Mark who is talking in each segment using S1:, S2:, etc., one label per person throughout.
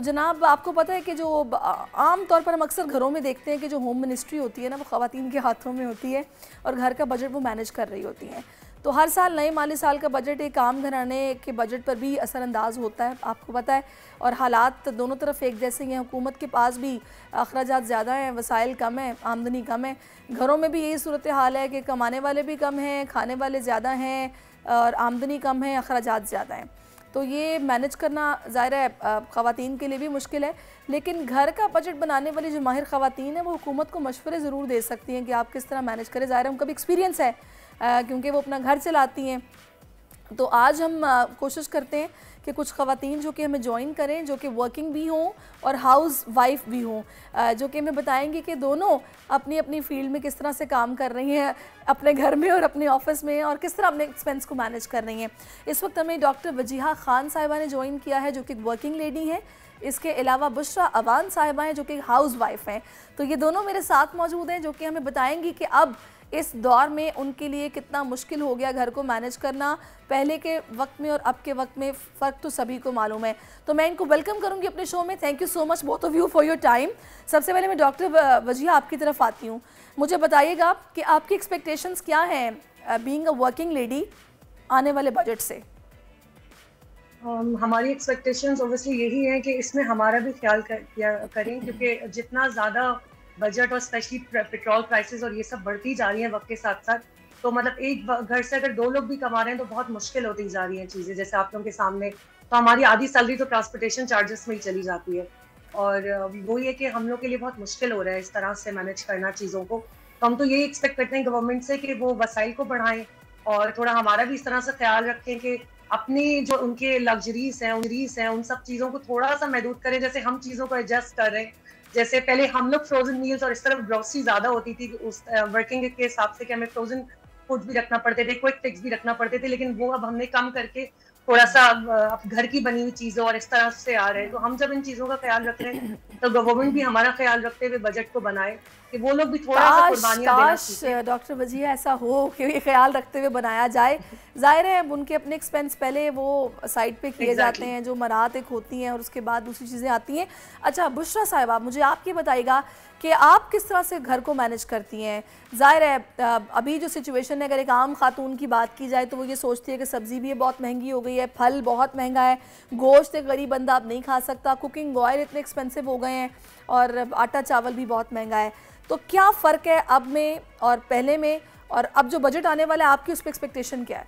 S1: जनाब, आपको पता है कि जो आम तौर पर हम अक्सर घरों में देखते हैं कि जो होम मिनिस्ट्री होती है ना, वो ख़वातीन के हाथों में होती है और घर का बजट वो मैनेज कर रही होती हैं। तो हर साल नए माली साल का बजट एक आम घराने के बजट पर भी असरअंदाज होता है, आपको पता है। और हालात दोनों तरफ एक जैसे हैं। हुकूमत के पास भी अखराजात ज़्यादा हैं, वसाइल कम हैं, आमदनी कम है। घरों में भी यही सूरत हाल है कि कमाने वाले भी कम हैं, खाने वाले ज़्यादा हैं और आमदनी कम है, अखराजात ज़्यादा हैं। तो ये मैनेज करना ज़ाहिर है ख़वातीन के लिए भी मुश्किल है। लेकिन घर का बजट बनाने वाली जो माहिर ख़वातीन हैं वो हुकूमत को मशवरे ज़रूर दे सकती हैं कि आप किस तरह मैनेज करें। ज़ाहिर है उनका भी एक्सपीरियंस है क्योंकि वो अपना घर चलाती हैं। तो आज हम कोशिश करते हैं कि कुछ ख़वातीन जो कि हमें ज्वाइन करें, जो कि वर्किंग भी हों और हाउस वाइफ भी हों, जो कि हमें बताएंगे कि दोनों अपनी अपनी फील्ड में किस तरह से काम कर रही हैं, अपने घर में और अपने ऑफिस में, और किस तरह अपने एक्सपेंस को मैनेज कर रही हैं। इस वक्त हमें डॉक्टर वजीहा खान साहिबा ने ज्वाइन किया है, जो कि वर्किंग लेडी हैं। इसके अलावा बुशरा अवान साहिबा हैं, जो कि हाउस वाइफ हैं। तो ये दोनों मेरे साथ मौजूद हैं, जो कि हमें बताएंगी कि अब इस दौर में उनके लिए कितना मुश्किल हो गया घर को मैनेज करना। पहले के वक्त में और अब के वक्त में फ़र्क तो सभी को मालूम है। तो मैं इनको वेलकम करूंगी अपने शो में। Thank you so much both of you for your time. सबसे पहले मैं डॉक्टर वजीहा आपकी तरफ आती हूँ। मुझे बताइएगा कि आपकी एक्सपेक्टेशंस क्या हैं बीइंग अ वर्किंग लेडी आने वाले बजट से।
S2: हमारी एक्सपेक्टेशंस ऑब्वियसली यही है कि इसमें हमारा भी ख्याल करें, क्योंकि जितना ज़्यादा बजट और स्पेशली पेट्रोल प्राइसेस और ये सब बढ़ती जा रही हैं वक्त के साथ साथ, तो मतलब एक घर से अगर दो लोग भी कमा रहे हैं तो बहुत मुश्किल होती जा रही हैं चीज़ें। जैसे आप लोगों के सामने तो हमारी आधी सैलरी तो ट्रांसपोर्टेशन चार्जेस में ही चली जाती है, और वो ये कि हम लोग के लिए बहुत मुश्किल हो रहा है इस तरह से मैनेज करना चीज़ों को। तो हम तो यही एक्सपेक्ट करते हैं गवर्नमेंट से कि वो वसाइल को बढ़ाएं और थोड़ा हमारा भी इस तरह से ख्याल रखें कि अपनी जो उनके लग्जरीज हैं उन सब चीज़ों को थोड़ा सा महदूद करें। जैसे हम चीज़ों को एडजस्ट कर रहे हैं, जैसे पहले हम लोग फ्रोजन मील्स और इस तरह ग्रोसरी ज्यादा होती थी उस वर्किंग के हिसाब से कि हमें फ्रोजन फूड भी रखना पड़ते थे, क्विक फिक्स भी रखना पड़ते थे, लेकिन वो अब हमने कम करके थोड़ा सा घर की बनी हुई चीजों और इस तरह से आ रहे हैं। तो हम जब इन चीजों का ख्याल रख रहे हैं तो गवर्नमेंट भी हमारा ख्याल रखते हुए बजट को बनाए कि वो लोग भी थोड़ा सा कुर्बानियां देना सीखें।
S1: डॉक्टर वजीहा ऐसा हो कि ये ख्याल रखते हुए बनाया जाए। जाहिर है उनके अपने एक्सपेंस पहले वो साइड पे किए जाते हैं, जो मराहत एक होती हैं और उसके बाद दूसरी चीज़ें आती हैं। अच्छा बुशरा साहिबा, मुझे आप ये बताइएगा कि आप किस तरह से घर को मैनेज करती हैं। ज़ाहिर है अभी जो सिचुएशन है, अगर एक आम खातून की बात की जाए तो वो ये सोचती है कि सब्ज़ी भी बहुत महंगी हो गई है, फल बहुत महंगा है, गोश्त एक गरीब बंदा अब नहीं खा सकता, कुकिंग ऑयल इतने एक्सपेंसिव हो गए हैं और आटा चावल भी बहुत महंगा है। तो क्या फ़र्क है अब में और पहले में, और अब जो बजट आने वाला है आपकी उस पर एक्सपेक्टेशन क्या है?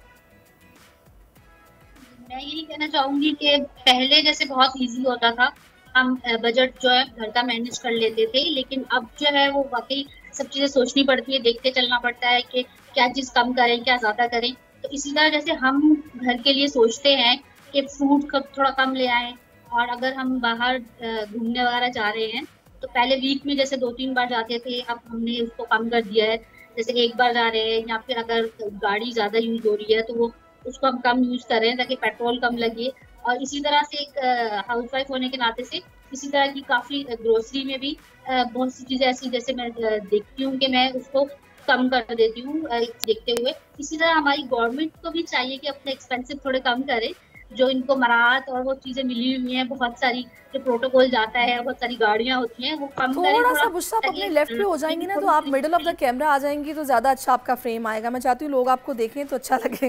S3: मैं यही कहना चाहूंगी कि पहले जैसे बहुत इजी होता था, हम बजट जो है घर का मैनेज कर लेते थे, लेकिन अब जो है वो वाकई सब चीजें सोचनी पड़ती है, देखते चलना पड़ता है कि क्या चीज कम करें क्या ज्यादा करें। तो इसी तरह जैसे हम घर के लिए सोचते हैं कि फ्रूट थोड़ा कम ले आए, और अगर हम बाहर घूमने वगैरह जा रहे हैं तो पहले वीक में जैसे 2-3 बार जाते थे, अब हमने उसको कम कर दिया है। जैसे एक बार जा रहे हैं, या फिर अगर गाड़ी ज्यादा यूज हो रही है तो वो उसको हम कम यूज करें ताकि पेट्रोल कम लगे। और इसी तरह से एक हाउसवाइफ होने के नाते से इसी तरह की काफी ग्रोसरी में भी बहुत सी चीजें ऐसी जैसे मैं देखती हूँ कि मैं उसको कम कर देती हूँ देखते हुए। इसी तरह हमारी गवर्नमेंट को भी चाहिए कि अपने एक्सपेंसिव थोड़े कम करे, जो इनको मराहत और वो चीजें मिली हुई हैं, बहुत सारी जो प्रोटोकॉल जाता है, बहुत सारी गाड़ियां होती हैं, वो कम करें
S1: थोड़ा
S3: थोड़ा,
S1: सा बुशरा, आप अपने
S3: ताकि
S1: लेफ्ट पे हो जाएंगी ना तो आप मिडल ऑफ द कैमरा आ जाएंगी तो ज़्यादा अच्छा आपका फ्रेम आएगा। मैं चाहती हूँ लोग आपको देखें तो अच्छा लगे।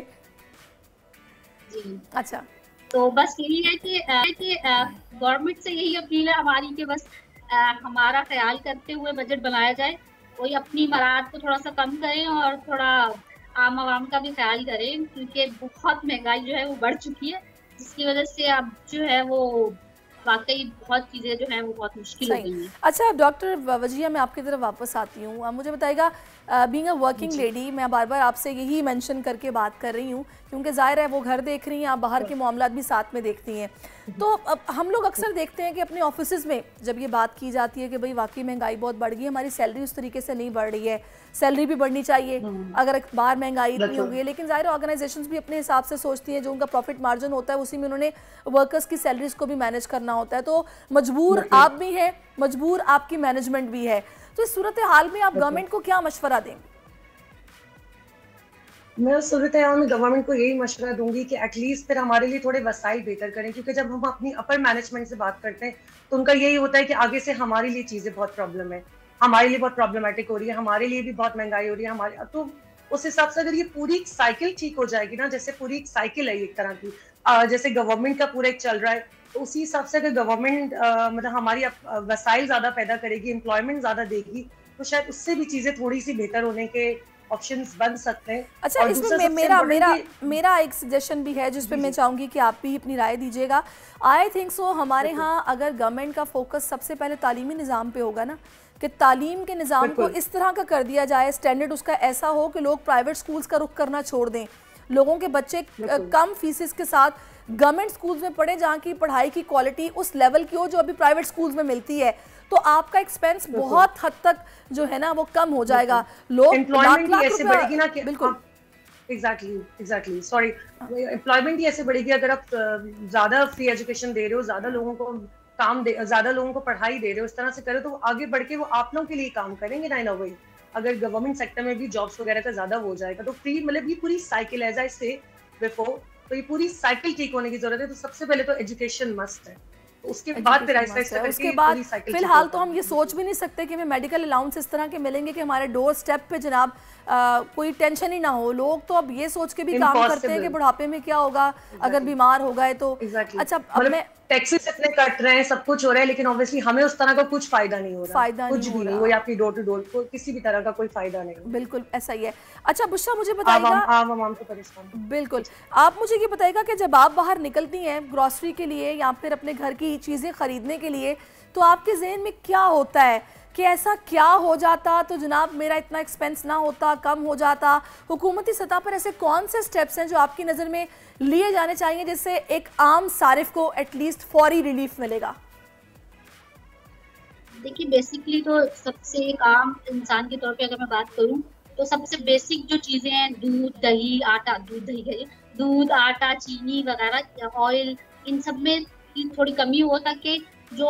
S3: जी।
S1: अच्छा,
S3: तो बस यही है कि गवर्नमेंट से यही अपील है हमारी कि बस हमारा ख्याल करते हुए बजट बनाया जाए। कोई अपनी मराहत को थोड़ा सा कम करें और थोड़ा आम आवाम का भी ख्याल करें, क्योंकि बहुत महंगाई जो है वो बढ़ चुकी है, जिसकी वजह से अब जो है वो वाकई बहुत चीजें जो है वो बहुत मुश्किल हो
S1: सही।
S3: गई हैं।
S1: अच्छा डॉक्टर वजीहा, मैं आपकी तरफ वापस आती हूँ। आप मुझे बताइएगा, बीइंग अ वर्किंग
S3: जी
S1: लेडी, मैं बार बार आपसे यही मेंशन करके बात कर रही हूँ क्योंकि ज़ाहिर है वो घर देख रही हैं, आप बाहर के मामलात भी साथ में देखती हैं। तो अब हम लोग अक्सर देखते हैं कि अपने ऑफिस में जब ये बात की जाती है कि भाई वाकई महंगाई बहुत बढ़ गई है, हमारी सैलरी उस तरीके से नहीं बढ़ रही है, सैलरी भी बढ़नी चाहिए अगर बाहर महंगाई इतनी हो गई है। लेकिन ज़ाहिर ऑर्गेनाइजेशंस भी अपने हिसाब से सोचती हैं, जो उनका प्रॉफिट मार्जिन होता है उसी में उन्होंने वर्कर्स की सैलरीज को भी मैनेज करना होता है। तो मजबूर आप भी हैं, मजबूर आपकी मैनेजमेंट भी है। तो इस सूरत हाल में आप गवर्नमेंट को क्या मशवरा देंगे?
S2: मैं उस सूरत में गवर्नमेंट को यही मशवरा दूंगी कि एटलीस्ट फिर हमारे लिए थोड़े वसाइल बेहतर करें, क्योंकि जब हम अपनी अपर मैनेजमेंट से बात करते हैं तो उनका यही होता है कि आगे से हमारे लिए चीजें बहुत प्रॉब्लम है, हमारे लिए बहुत प्रॉब्लमेटिक हो रही है, हमारे लिए भी बहुत महंगाई हो रही है हमारे, तो उस हिसाब से अगर ये पूरी साइकिल ठीक हो जाएगी ना, जैसे पूरी एक साइकिल है एक तरह की, जैसे गवर्नमेंट का पूरा एक चल रहा है, तो उसी हिसाब से अगर गवर्नमेंट मतलब हमारी वसाइल ज्यादा पैदा करेगी, एम्प्लॉयमेंट ज्यादा देगी, तो शायद उससे भी चीजें थोड़ी सी बेहतर होने के ऑप्शंस बन सकते हैं।
S1: अच्छा,
S2: और
S1: इसमें मेरा एक सजेशन भी है जिस पे मैं चाहूँगी कि आप भी अपनी राय दीजिएगा। आई थिंक सो हमारे यहाँ अगर गवर्नमेंट का फोकस सबसे पहले तालीमी निज़ाम पे होगा ना, कि तालीम के निज़ाम को इस तरह का कर दिया जाए, स्टैंडर्ड उसका ऐसा हो कि लोग प्राइवेट स्कूल्स का रुख करना छोड़ दें, लोगों के बच्चे कम फीसिस के साथ गवर्नमेंट स्कूल्स में पढ़े जहाँ की पढ़ाई की क्वालिटी उस लेवल की हो जो अभी प्राइवेट स्कूल्स में मिलती है, तो आपका एक्सपेंस बहुत हद तक जो है ना वो कम हो जाएगा। लोग
S2: एम्प्लॉयमेंट ही ऐसे बढ़ेगी ना कि
S1: बिल्कुल
S2: एग्जैक्टली सॉरी, एम्प्लॉयमेंट ही ऐसे बढ़ेगी अगर आप ज्यादा फ्री एजुकेशन दे रहे हो, ज्यादा लोगों को ज्यादा लोगों को पढ़ाई दे रहे हो, इस तरह से करो तो आगे बढ़ के वो आप लोगों के लिए काम करेंगे ना इन अ वे। अगर गवर्नमेंट सेक्टर में भी जॉब्स वगैरह का ज्यादा हो जाएगा तो फ्री, मतलब ये पूरी साइकिल एज आई से बिफोर, तो ये पूरी साइकिल ठीक होने की जरूरत है। तो सबसे पहले तो एजुकेशन मस्ट है, उसके बाद फिर
S1: उसके बाद फिलहाल तो हम ये सोच भी नहीं सकते कि हमें मेडिकल अलाउंस इस तरह के मिलेंगे कि हमारे डोर स्टेप पे जनाब कोई टेंशन ही ना हो। लोग तो अब ये सोच के भी काम करते हैं कि बुढ़ापे में क्या होगा अगर बीमार हो गए तो। अच्छा, अब मैं
S2: टैक्सेस इतने कट रहे हैं, सब कुछ हो रहा है, लेकिन ऑब्वियसली हमें उस तरह का कुछ फायदा नहीं हो रहा, कुछ भी नहीं, वो आपकी डोर टू डोर को किसी भी तरह का कोई फायदा नहीं।
S1: बिल्कुल ऐसा ही है। अच्छा बुशरा, मुझे बताइएगा,
S2: आवाम को परेशान,
S1: बिल्कुल आप मुझे ये बताइएगा कि जब आप बाहर निकलती हैं ग्रोसरी के लिए या फिर अपने घर की चीज़ें खरीदने के लिए, तो आपके जहन में क्या होता है कि ऐसा क्या हो जाता तो जनाब मेरा इतना एक्सपेंस ना होता, कम हो जाता। हुकूमती सतह पर ऐसे कौन से स्टेप्स हैं जो आपकी नज़र में लिए जाने चाहिए जिससे एक आम सारिफ को एटलीस्ट फौरी रिलीफ मिलेगा?
S3: देखिए, बेसिकली तो सबसे एक आम इंसान के तौर पे अगर मैं बात करूं तो सबसे बेसिक जो चीजें हैं, दूध दही आटा, दूध आटा चीनी वगैरह, ऑयल, इन सब में थोड़ी कमी हो ताकि जो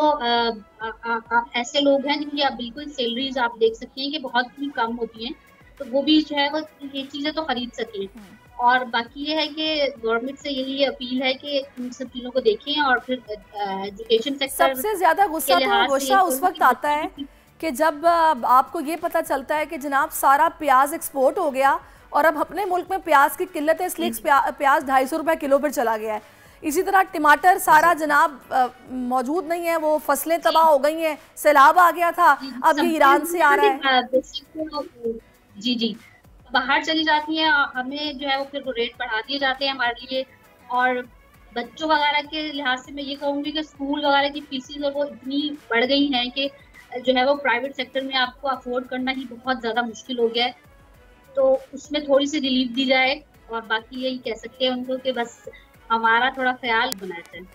S3: ऐसे लोग हैं जिनकी आप बिल्कुल सैलरीज आप देख सकते हैं कि बहुत ही कम होती हैं, तो वो भी जो है वो ये चीजें तो खरीद सकें। और बाकी ये है कि गवर्नमेंट से यही अपील है कि इन सब चीजों को देखें। और फिर एजुकेशन सेक्टर,
S1: सबसे ज्यादा गुस्सा तो उस वक्त आता है कि जब आपको ये पता चलता है कि जनाब सारा प्याज एक्सपोर्ट हो गया और अब अपने मुल्क में प्याज की किल्लत है, इसलिए प्याज 250 रुपए किलो पर चला गया है। इसी तरह टमाटर सारा जनाब मौजूद नहीं है, वो फसलें तबाह हो गई हैं, सैलाब आ गया था, अब ये ईरान से आ रहा है।
S3: जी बाहर चली जाती हैं, हमें जो है वो फिर वो रेट बढ़ा दिए जाते हैं हमारे लिए। और बच्चों वगैरह के लिहाज से मैं ये कहूँगी कि स्कूल वगैरह की फीसें वो इतनी बढ़ गई हैं कि जो है वो प्राइवेट सेक्टर में आपको अफोर्ड करना ही बहुत ज़्यादा मुश्किल हो गया है, तो उसमें थोड़ी सी रिलीफ दी जाए। और बाकी यही कह सकते हैं उनको कि बस हमारा थोड़ा ख्याल बनाते हैं।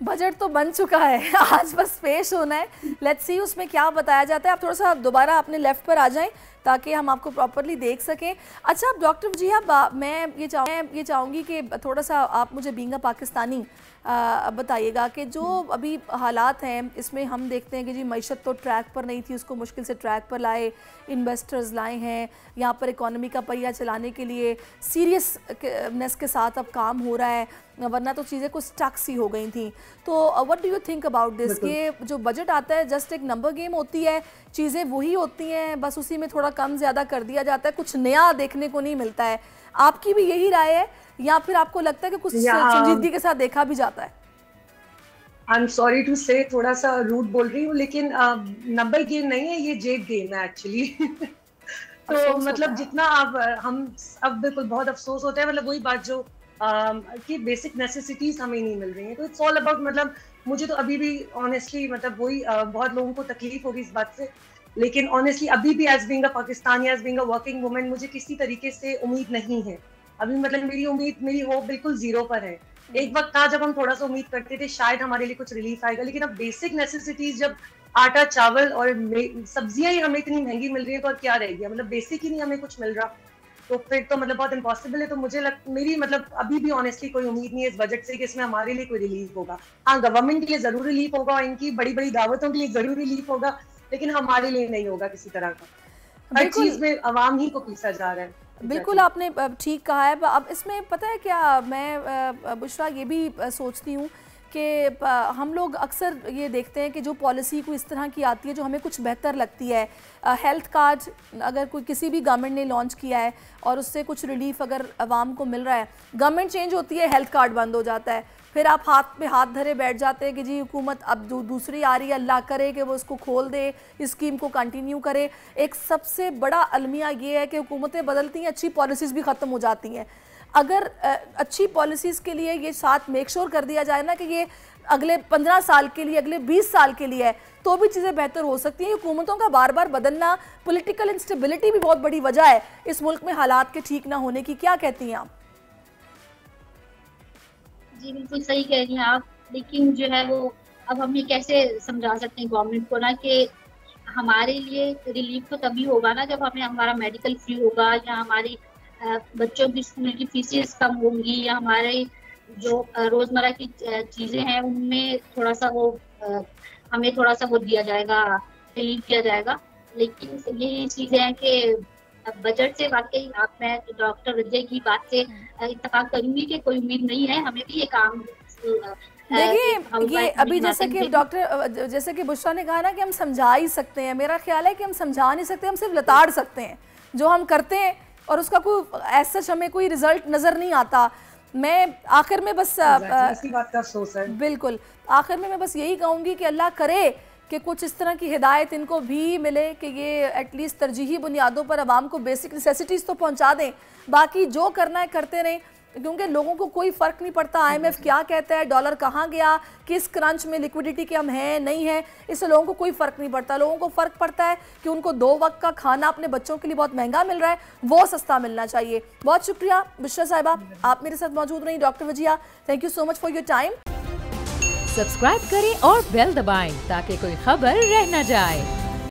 S1: बजट तो बन चुका है, आज बस पेश होना है, लेट्स सी उसमें क्या बताया जाता है। आप थोड़ा सा दोबारा अपने लेफ्ट पर आ जाएं ताकि हम आपको प्रॉपरली देख सकें। अच्छा डॉक्टर वजीहा, मैं ये चाहूँगी कि थोड़ा सा आप मुझे बीइंग अ पाकिस्तानी बताइएगा कि जो अभी हालात हैं इसमें हम देखते हैं कि जी मईशत तो ट्रैक पर नहीं थी, उसको मुश्किल से ट्रैक पर लाए, इन्वेस्टर्स लाए हैं, यहाँ पर इकोनॉमी का पहिया चलाने के लिए सीरियसनेस के साथ अब काम हो रहा है, वरना तो चीज़ें कुछ स्टक सी हो गई थी। तो what do you think about this? ये जो बजट आता है जस्ट एक नंबर गेम होती है, चीज़ें वही होती हैं, बस उसी में थोड़ा कम ज़्यादा कर दिया जाता है, कुछ नया देखने को नहीं मिलता है। आपकी भी यही राय है या फिर आपको लगता है कि कुछ संजीदगी के साथ देखा भी जाता है?
S2: आई एम सॉरी टू से थोड़ा सा रूड बोल रही हूँ, लेकिन नंबर गेम नहीं है, ये जेब गेम है एक्चुअली। तो मतलब जितना हम अब बिल्कुल बहुत अफसोस होता है, मतलब वही बात जो कि बेसिक नेसेसिटीज हमें नहीं मिल रही हैं। तो इट्स ऑल अबाउट, मतलब मुझे तो अभी भी ऑनेस्टली मतलब वही बहुत लोगों को तकलीफ होगी इस बात से, लेकिन ऑनेस्टली अभी भी as being a Pakistani, as being a working women, मुझे किसी तरीके से उम्मीद नहीं है अभी। मतलब मेरी होप बिल्कुल जीरो पर है। एक वक्त था जब हम थोड़ा सा उम्मीद करते थे शायद हमारे लिए कुछ रिलीफ आएगा, लेकिन अब बेसिक नेसेसिटीज जब आटा चावल और सब्जियां ही हमें इतनी महंगी मिल रही है तो और क्या रह गया, मतलब बेसिक ही नहीं हमें कुछ मिल रहा, तो फिर तो मतलब बहुत इम्पॉसिबल है। तो मुझे मेरी मतलब अभी भी ऑनेस्टली कोई उम्मीद नहीं है इस बजट से कि इसमें हमारे लिए कोई रिलीफ होगा। हाँ, गवर्नमेंट के लिए जरूर रिलीफ होगा, इनकी बड़ी बड़ी दावतों के लिए जरूर रिलीफ होगा, लेकिन हमारे लिए नहीं होगा किसी तरह का। हर चीज में अवाम ही को पीसा जा रहा है।
S1: बिल्कुल आपने ठीक कहा है। अब इसमें पता है क्या, मैं बुशरा ये भी सोचती हूँ कि हम लोग अक्सर ये देखते हैं कि जो पॉलिसी कोई इस तरह की आती है जो हमें कुछ बेहतर लगती है, हेल्थ कार्ड अगर कोई किसी भी गवर्नमेंट ने लॉन्च किया है और उससे कुछ रिलीफ अगर आवाम को मिल रहा है, गवर्नमेंट चेंज होती है, हेल्थ कार्ड बंद हो जाता है, फिर आप हाथ में हाथ धरे बैठ जाते हैं कि जी हुकूमत अब दूसरी आ रही है, अल्लाह करे कि वो इसको खोल दे, इस स्कीम को कंटिन्यू करे। एक सबसे बड़ा अलमिया ये है कि हुकूमतें बदलती हैं, अच्छी पॉलिसीज़ भी ख़त्म हो जाती हैं। अगर अच्छी पॉलिसीज़ के लिए ये साथ मेक श्योर कर दिया जाए ना कि ये अगले 15 साल के लिए, अगले 20 साल के लिए है, तो भी चीज़ें बेहतर हो सकती हैं। हुकूमतों का बार बार बदलना, पॉलिटिकल इंस्टेबिलिटी भी बहुत बड़ी वजह है इस मुल्क में हालात के ठीक ना होने की। क्या कहती हैं आप?
S3: जी बिल्कुल सही कह रही हैं आप, लेकिन जो है वो अब हम ये कैसे समझा सकते हैं गवर्नमेंट को ना कि हमारे लिए रिलीफ तो तभी होगा ना जब हमें हमारा मेडिकल फ्री होगा, या हमारी बच्चों की स्कूल की फीसेस कम होंगी, या हमारे जो रोजमर्रा की चीजें हैं उनमें थोड़ा सा वो हमें थोड़ा सा वो दिया जाएगा, रिलीफ दिया जाएगा। लेकिन ये चीजें हैं कि बजट से वाकई मैं डॉक्टर विजय की बात से इत्तेफाक करूंगी कि कोई उम्मीद नहीं है, हमें भी ये काम
S1: देखिए ये अभी जैसे कि डॉक्टर जैसे कि बुशरा ने कहा ना कि हम समझा ही सकते हैं, मेरा ख्याल है कि हम समझा नहीं सकते, हम सिर्फ लताड़ सकते हैं जो हम करते हैं और उसका कोई ऐसा हमें कोई रिजल्ट नज़र नहीं आता। मैं आखिर में बस
S2: इसी बात का अफसोस है।
S1: बिल्कुल आखिर में मैं बस यही कहूँगी कि अल्लाह करे कि कुछ इस तरह की हिदायत इनको भी मिले कि ये एटलीस्ट तरजीही बुनियादों पर आवाम को बेसिक नेसेसिटीज़ तो पहुँचा दें, बाकी जो करना है करते रहें, क्योंकि लोगों को कोई फ़र्क नहीं पड़ता IMF क्या कहता है, डॉलर कहाँ गया, किस क्रंच में लिक्विडिटी के हम हैं नहीं हैं, इससे लोगों को कोई फ़र्क नहीं पड़ता। लोगों को फ़र्क पड़ता है कि उनको 2 वक्त का खाना अपने बच्चों के लिए बहुत महंगा मिल रहा है, वो सस्ता मिलना चाहिए। बहुत शुक्रिया बुशरा साहिबा, आप मेरे साथ मौजूद रही। Doctor Wajia, thank you so much for your time.
S4: Subscribe करें और बेल दबाएं ताकि कोई खबर रह न जाए।